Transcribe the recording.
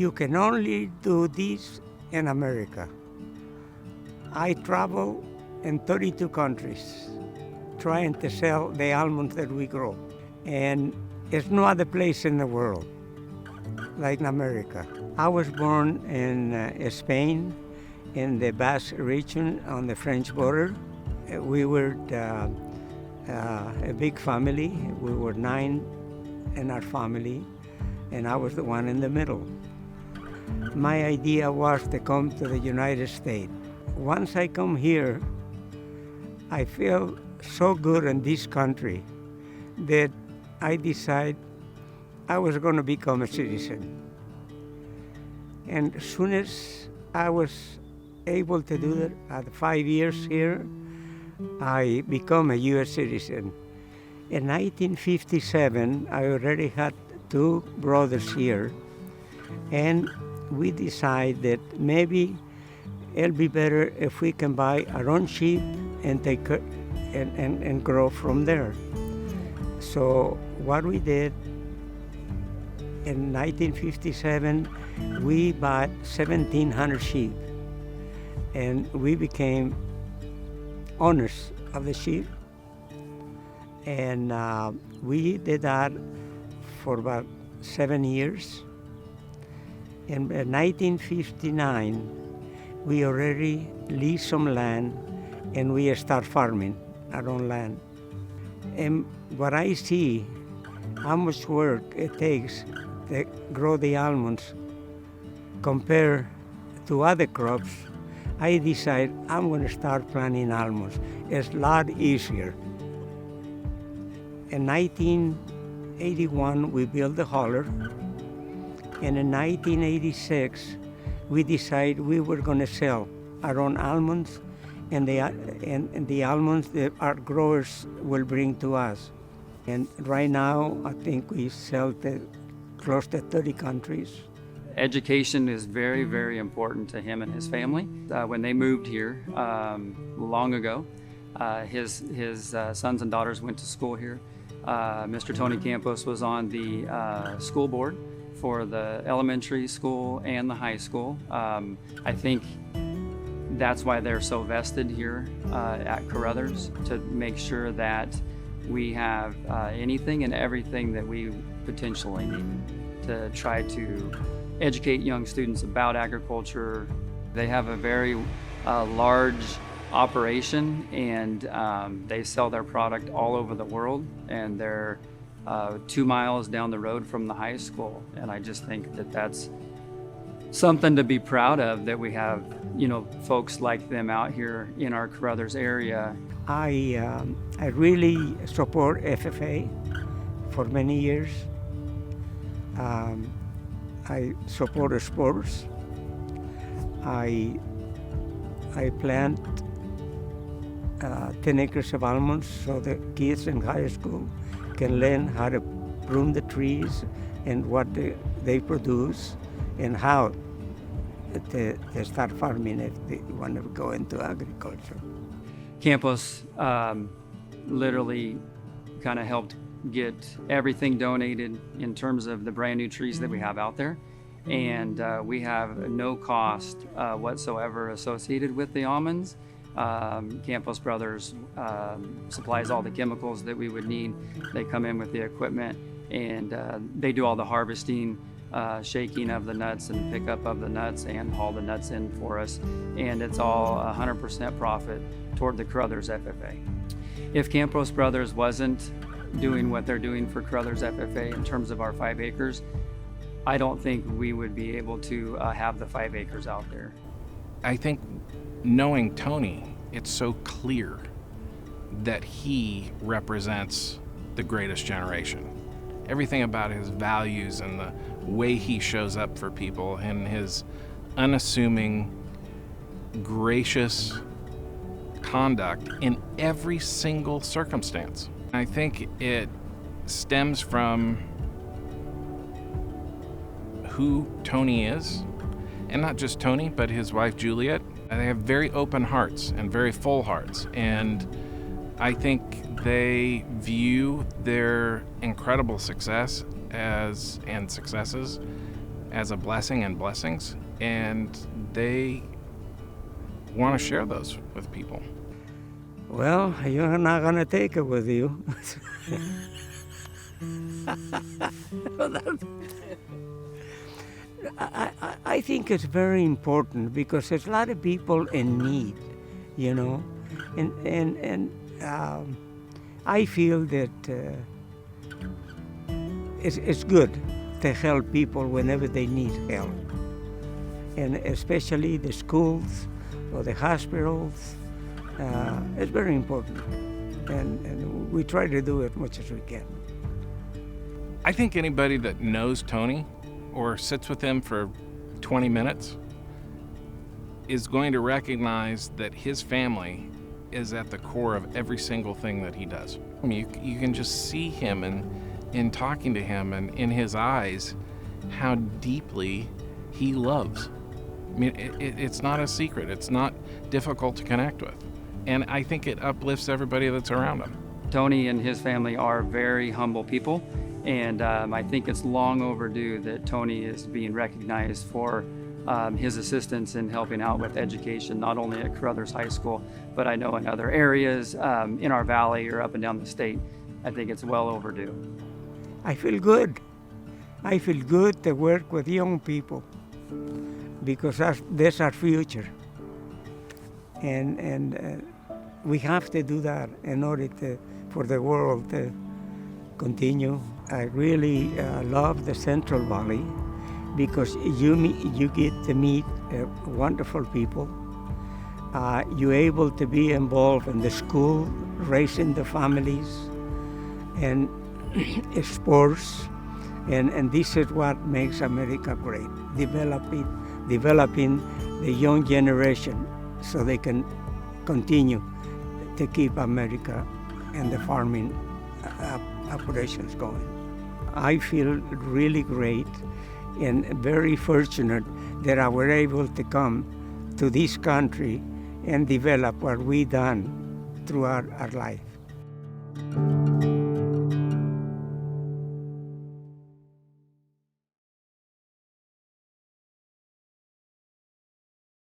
You can only do this in America. I travel in 32 countries trying to sell the almonds that we grow. And there's no other place in the world like in America. I was born in Spain, in the Basque region on the French border. We were a big family. We were 9 in our family, and I was the one in the middle. My idea was to come to the United States. Once I come here, I feel so good in this country that I decided I was going to become a citizen. And as soon as I was able to do that, at 5 years here, I become a U.S. citizen. In 1957, I already had 2 brothers here, and we decided that maybe it'll be better if we can buy our own sheep and take and grow from there. So what we did in 1957, we bought 1,700 sheep, and we became owners of the sheep. And we did that for about 7 years. In 1959, we already leased some land, and we start farming our own land. And what I see, how much work it takes to grow the almonds compared to other crops, I decide I'm going to start planting almonds. It's a lot easier. In 1981, we built the holler, and in 1986, we decided we were going to sell our own almonds and the almonds that our growers will bring to us. And right now, I think we sell to close to 30 countries. Education is very, very important to him and his family. When they moved here long ago, his sons and daughters went to school here. Mr. Tony Campos was on the school board for the elementary school and the high school. I think that's why they're so vested here at Carruthers, to make sure that we have anything and everything that we potentially need to try to educate young students about agriculture. They have a very large operation, and they sell their product all over the world, and they're 2 miles down the road from the high school. And I just think that that's something to be proud of, that we have, folks like them out here in our Carruthers area. I really support FFA for many years. I support sports. I plant 10 acres of almonds so the kids in high school can learn how to prune the trees and what they produce and how to start farming if they want to go into agriculture. Campos literally kind of helped get everything donated in terms of the brand new trees that we have out there. And we have no cost whatsoever associated with the almonds. Campos Brothers supplies all the chemicals that we would need. They come in with the equipment, and they do all the harvesting, shaking of the nuts and pickup of the nuts, and haul the nuts in for us. And it's all 100% profit toward the Carruthers FFA. If Campos Brothers wasn't doing what they're doing for Carruthers FFA in terms of our 5 acres, I don't think we would be able to have the 5 acres out there. I think knowing Tony, it's so clear that he represents the greatest generation. Everything about his values and the way he shows up for people and his unassuming, gracious conduct in every single circumstance. I think it stems from who Tony is, and not just Tony, but his wife Juliet. They have very open hearts and very full hearts, and I think they view their incredible success and successes as a blessing and blessings, and they want to share those with people. Well, you're not going to take it with you. I think it's very important because there's a lot of people in need, you know, and I feel that it's good to help people whenever they need help, and especially the schools or the hospitals. It's very important, and we try to do as much as we can. I think anybody that knows Tony or sits with him for 20 minutes is going to recognize that his family is at the core of every single thing that he does. I mean, you can just see him in talking to him and in his eyes how deeply he loves. I mean, it's not a secret. It's not difficult to connect with. And I think it uplifts everybody that's around him. Tony and his family are very humble people, and I think it's long overdue that Tony is being recognized for his assistance in helping out with education, not only at Carruthers High School, but I know in other areas in our valley or up and down the state. I think it's well overdue. I feel good. I feel good to work with young people because that's our future. And we have to do that in order for the world to continue. I really love the Central Valley because you get to meet wonderful people. You're able to be involved in the school, raising the families, and sports. And this is what makes America great, developing the young generation so they can continue to keep America and the farming operations going. I feel really great and very fortunate that I was able to come to this country and develop what we done throughout our life.